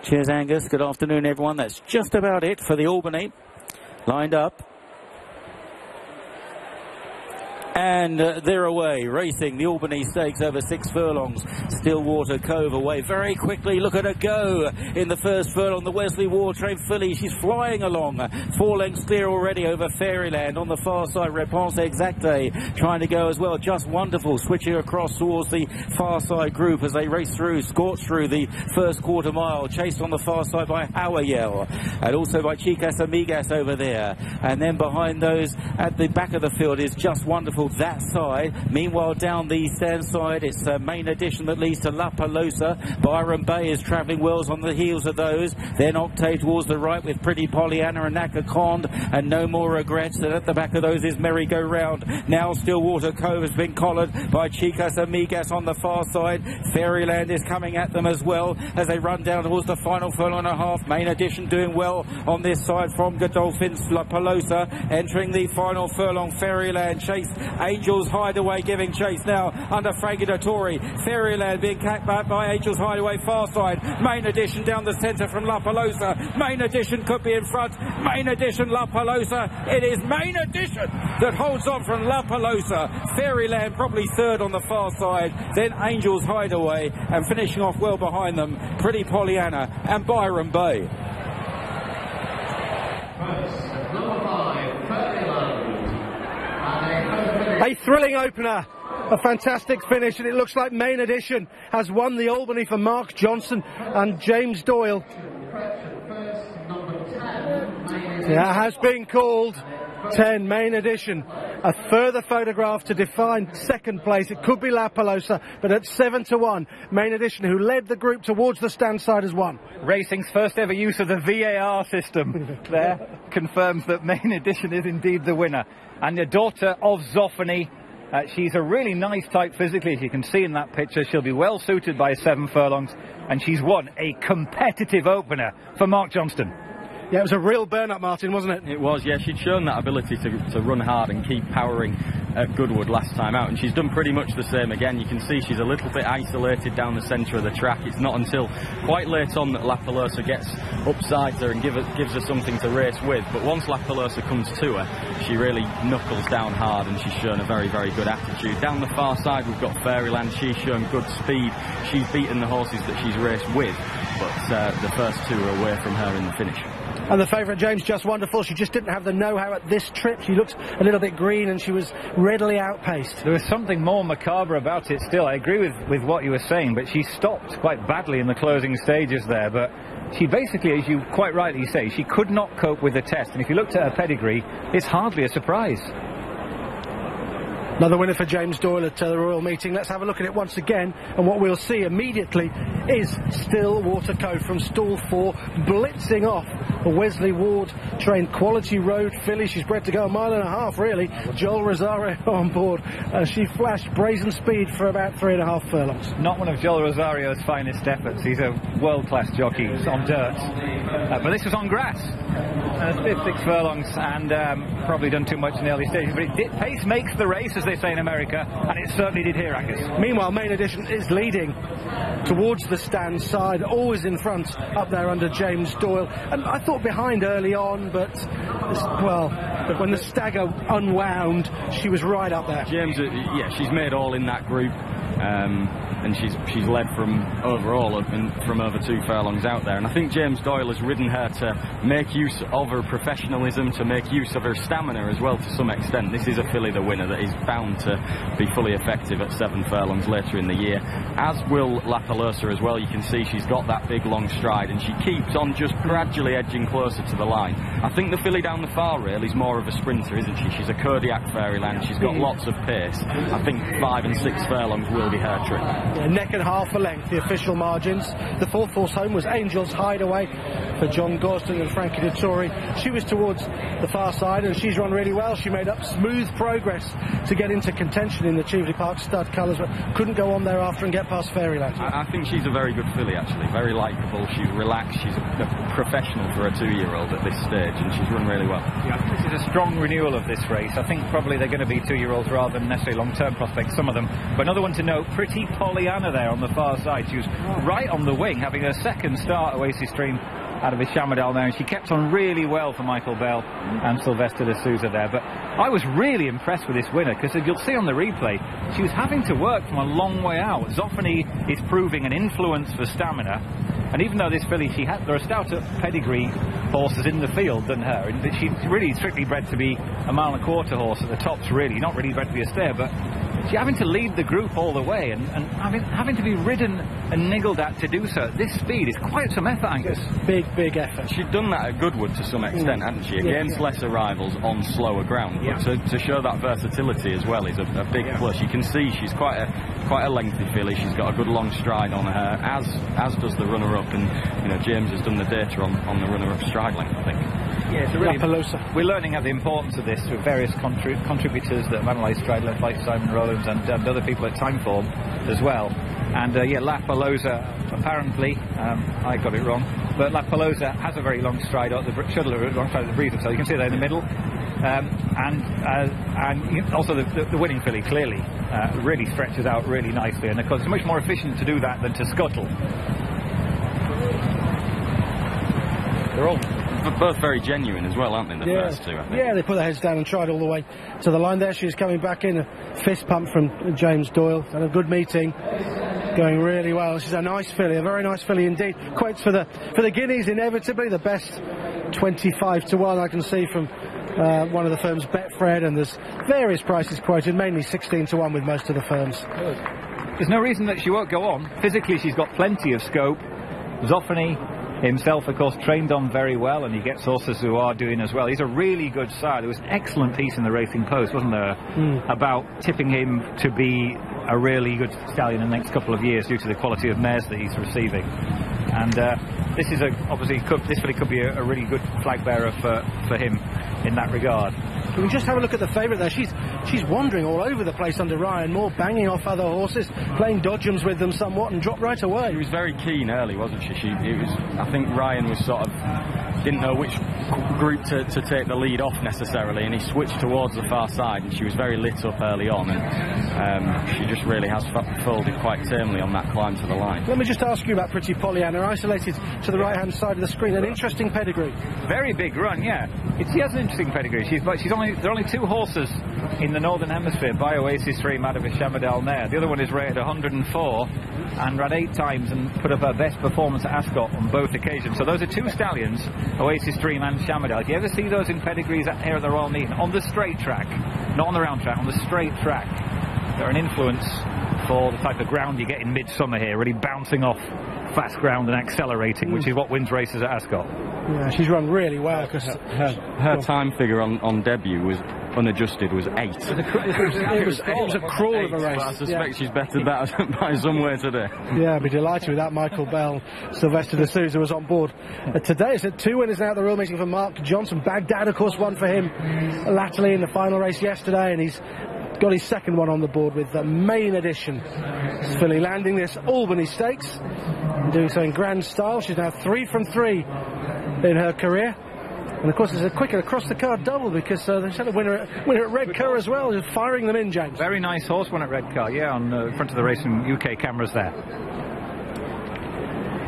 Cheers, Angus. Good afternoon, everyone. That's just about it for the Albany. Lined up. And they're away, racing the Albany Stakes over 6 furlongs. Stillwater Cove away very quickly. Look at her go in the first furlong. The Wesley War Train filly, she's flying along. 4 lengths clear already over Fairyland. On the far side, Réponse Exacte trying to go as well. Just Wonderful switching across towards the far side group as they race through, scorch through the first quarter mile. Chased on the far side by Howayel and also by Chicas Amigas over there. And then behind those at the back of the field is Just Wonderful that side. Meanwhile, down the stand side, it's a main edition that leads to La Pelosa. Byron Bay is travelling wells on the heels of those. Then Octave towards the right with Pretty Pollyanna and Naka Cond, and No More Regrets. And at the back of those is Merry Go Round. Now Stillwater Cove has been collared by Chicas Amigas on the far side. Fairyland is coming at them as well as they run down towards the final furlong and a half. Main edition doing well on this side from Godolphin's La Pelosa. Entering the final furlong, Fairyland chase. Angels Hideaway giving chase now under Frankie Dettori. Fairyland being capped back by Angels Hideaway far side. Main edition down the centre from La Pelosa. Main edition could be in front. Main edition La Pelosa. It is Main edition that holds on from La Pelosa. Fairyland probably third on the far side. Then Angels Hideaway and finishing off well behind them Pretty Pollyanna and Byron Bay. A thrilling opener, a fantastic finish, and it looks like Main Edition has won the Albany for Mark Johnson and James Doyle. Yeah, has been called 10, Main Edition. A further photograph to define second place. It could be La Pelosa, but at 7-1, Main Edition, who led the group towards the stand side, has won. Racing's first ever use of the VAR system there confirms that Main Edition is indeed the winner. And the daughter of Zoffany, she's a really nice type physically, as you can see in that picture. She'll be well suited by 7 furlongs, and she's won a competitive opener for Mark Johnston. Yeah, it was a real burn-up, Martin, wasn't it? It was, yeah. She'd shown that ability to run hard and keep powering at Goodwood last time out, and she's done pretty much the same again. You can see she's a little bit isolated down the centre of the track. It's not until quite late on that La Pelosa gets upside her and gives her something to race with. But once La Pelosa comes to her, she really knuckles down hard, and she's shown a very, very good attitude. Down the far side, we've got Fairyland. She's shown good speed. She's beaten the horses that she's raced with, but the first 2 are away from her in the finish. And the favourite, James, Just Wonderful, she just didn't have the know-how at this trip. She looked a little bit green and she was readily outpaced. There was something more macabre about it still. I agree with what you were saying, but she stopped quite badly in the closing stages there. But she basically, as you quite rightly say, she could not cope with the test. And if you looked at her pedigree, it's hardly a surprise. Another winner for James Doyle at the Royal Meeting. Let's have a look at it once again, and what we'll see immediately is Stillwater Cove from stall 4, blitzing off the Wesley Ward Train Quality Road filly. She's bred to go 1.5 miles really. Joel Rosario on board. She flashed brazen speed for about 3.5 furlongs. Not one of Joel Rosario's finest efforts. He's a world-class jockey on dirt, but this was on grass. 6 furlongs and probably done too much in the early stages, but pace makes the race, as they say in America, and it certainly did here, Angus. Meanwhile, Main Edition is leading towards the stand side, always in front up there under James Doyle, and I thought behind early on, but well, when the stagger unwound, she was right up there. James, yeah, she's made all in that group. And she's led from overall from over 2 furlongs out there, and I think James Doyle has ridden her to make use of her professionalism, to make use of her stamina as well to some extent. This is a filly, the winner, that is bound to be fully effective at 7 furlongs later in the year, as will La Pelosa as well. You can see she's got that big long stride, and she keeps on just gradually edging closer to the line. I think the filly down the far rail is more of a sprinter, isn't she? She's a Kodiak Fairyland. She's got lots of pace. I think 5 and 6 furlongs will be her trick. Neck and half a length, the official margins. The 4th horse home was Angels Hideaway. for John Gosden and Frankie Dettori. She was towards the far side and she's run really well. She made up smooth progress to get into contention in the Cheveley Park stud colours, but couldn't go on thereafter and get past Fairyland. I think she's a very good filly, actually. Very likeable. She's relaxed. She's a professional for a 2-year-old at this stage, and she's run really well. Yeah, this is a strong renewal of this race. I think probably they're going to be 2-year-olds rather than necessarily long-term prospects, some of them. But another one to note, Pretty Pollyanna there on the far side. She was right on the wing, having her second start Oasis Stream out of his Shamadal there, and she kept on really well for Michael Bell and Sylvester de Souza there. But I was really impressed with this winner, because as you'll see on the replay, she was having to work from a long way out. Zoffany is proving an influence for stamina, and even though this filly, there are stouter pedigree horses in the field than her, and she's really strictly bred to be a 1.25 mile horse at the tops, really, not really bred to be a stare, but she's having to lead the group all the way, and having to be ridden and niggled at to do so at this speed is quite some effort, Angus. Big effort. She'd done that at Goodwood to some extent, hadn't she? Against lesser rivals on slower ground. But to show that versatility as well is a big plus. You can see she's quite a lengthy filly. She's got a good long stride on her, as does the runner-up, and James has done the data on the runner-up stride length, I think. Yeah, it's really we're learning the importance of this with various contributors that have analysed stride length, like Simon Rowlands and other people at Timeform as well. And La Pelosa, apparently, I got it wrong, but La Pelosa has a very long stride at the long stride at the breather, so you can see there in the middle. And also the winning filly clearly really stretches out really nicely, and of course it's much more efficient to do that than to scuttle. They're all both very genuine as well, aren't they, the first two, I think? Yeah, they put their heads down and tried all the way to the line there. She's coming back in, a fist pump from James Doyle, and a good meeting, going really well. She's a nice filly, a very nice filly indeed. Quotes for the guineas, inevitably the best 25 to 1 I can see from one of the firms, Betfred, and there's various prices quoted, mainly 16 to 1 with most of the firms. There's no reason that she won't go on. Physically she's got plenty of scope. Zoffany himself, of course, trained on very well, and he gets horses who are doing as well. He's a really good sire. There was an excellent piece in the Racing Post, wasn't there, about tipping him to be a really good stallion in the next couple of years due to the quality of mares that he's receiving. And this is obviously this filly could be a really good flag bearer for him in that regard. Can we just have a look at the favourite there? She's wandering all over the place under Ryan Moore, banging off other horses, playing dodgems with them somewhat, and dropped right away. She was very keen early, wasn't she? I think Ryan was sort of didn't know which group to take the lead off necessarily, and he switched towards the far side, and she was very lit up early on, and she just really has folded quite firmly on that climb to the line. Let me just ask you about Pretty Pollyanna, isolated to the right hand side of the screen. An interesting pedigree. Very big run, yeah. She has an interesting pedigree. There are only 2 horses in the Northern Hemisphere by Oasis Stream out of his Shamadal Nair. The other one is rated 104 and ran 8 times and put up her best performance at Ascot on both occasions. So those are 2 stallions, Oasis Stream and Shamadal. Do you ever see those in pedigrees here at the Royal Meeting? On the straight track, not on the round track, on the straight track. They're an influence for the type of ground you get in midsummer here, really bouncing off fast ground and accelerating, which is what wins races at Ascot. Yeah, she's run really well. Cause her time figure on debut was unadjusted was 8. It was a crawl of a race. I suspect she's bettered that by some way today. Yeah, I'd be delighted with that. Michael Bell, Sylvester de Souza was on board today. It's 2 winners now at the Royal Meeting for Mark Johnson. Baghdad, of course, won for him latterly in the final race yesterday, and he's got his second one on the board with the main edition. This filly landing this Albany Stakes and doing so in grand style. She's now 3 from 3 in her career. And of course there's a quicker across the card double, because they had a winner at Redcar as well, just firing them in, James. Very nice horse won at Redcar, yeah, on front of the Racing UK cameras there.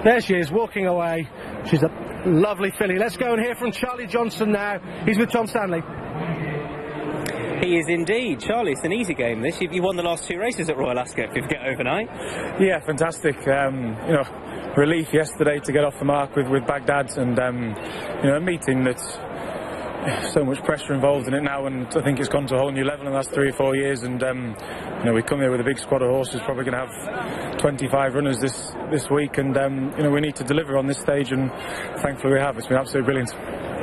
There she is, walking away. She's a lovely filly. Let's go and hear from Charlie Johnson now. He's with Tom Stanley. He is indeed. Charlie, it's an easy game this. You won the last 2 races at Royal Ascot, 50 overnight. Yeah, fantastic. Relief yesterday to get off the mark with Baghdad, and a meeting that's so much pressure involved in it now, and I think it's gone to a whole new level in the last 3 or 4 years, and we come here with a big squad of horses, probably going to have 25 runners this week, and we need to deliver on this stage, and thankfully we have. It's been absolutely brilliant.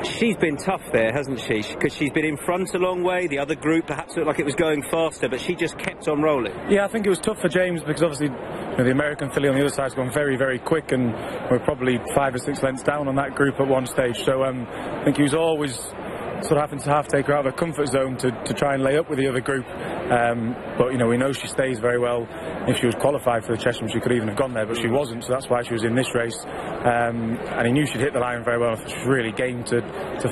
She's been tough there, hasn't she? Because she's been in front a long way. The other group perhaps looked like it was going faster, but she just kept on rolling. Yeah, I think it was tough for James, because obviously the American filly on the other side has gone very, very quick, and we're probably 5 or 6 lengths down on that group at one stage. So I think he was always sort of having to take her out of her comfort zone to try and lay up with the other group. But we know she stays very well. If she was qualified for the Chesham, she could even have gone there, but she wasn't, so that's why she was in this race. And he knew she'd hit the line very well. She was really game to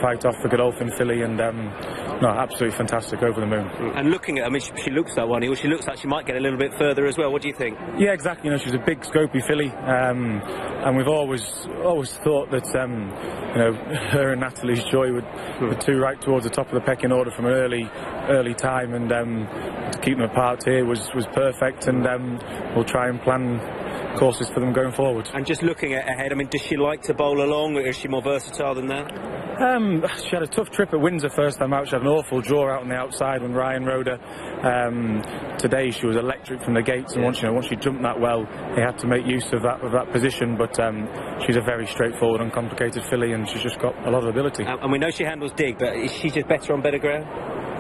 fight off the Godolphin filly, and no, absolutely fantastic, over the moon. And looking at, I mean, she looks like one. She looks like she might get a little bit further as well. What do you think? Yeah, exactly. She's a big, scopy filly, and we've always thought that her and Natalie's Joy were two right towards the top of the pecking order from an early time, and to keep them apart here was perfect, and we'll try and plan courses for them going forward. And just looking ahead, I mean, does she like to bowl along, or is she more versatile than that? She had a tough trip at Windsor first time out. She had an awful draw out on the outside when Ryan rode her. Today she was electric from the gates, and once she jumped that well, he had to make use of that position. But she's a very straightforward, uncomplicated filly, and she's just got a lot of ability. And we know she handles dig, but is she just better on better ground?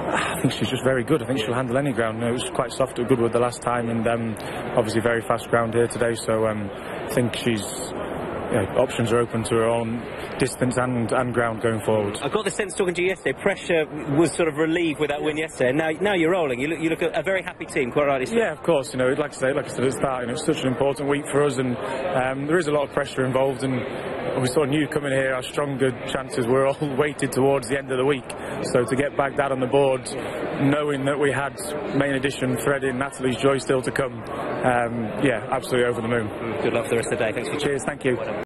I think she's just very good. I think she'll handle any ground. It was quite soft at Goodwood the last time, and obviously very fast ground here today. So I think she's options are open to her on distance and ground going forward. I got the sense talking to you yesterday, pressure was sort of relieved with that win yesterday. Now you're rolling. You look a very happy team, quite rightly so. Yeah, of course. Like I said at the start, it's such an important week for us, and there is a lot of pressure involved, and we sort of knew coming here our stronger chances were all weighted towards the end of the week. So to get Baghdad on the board, knowing that we had main edition threading Natalie's Joy still to come, yeah, absolutely over the moon. Good luck for the rest of the day. Thanks for Cheers, thank you.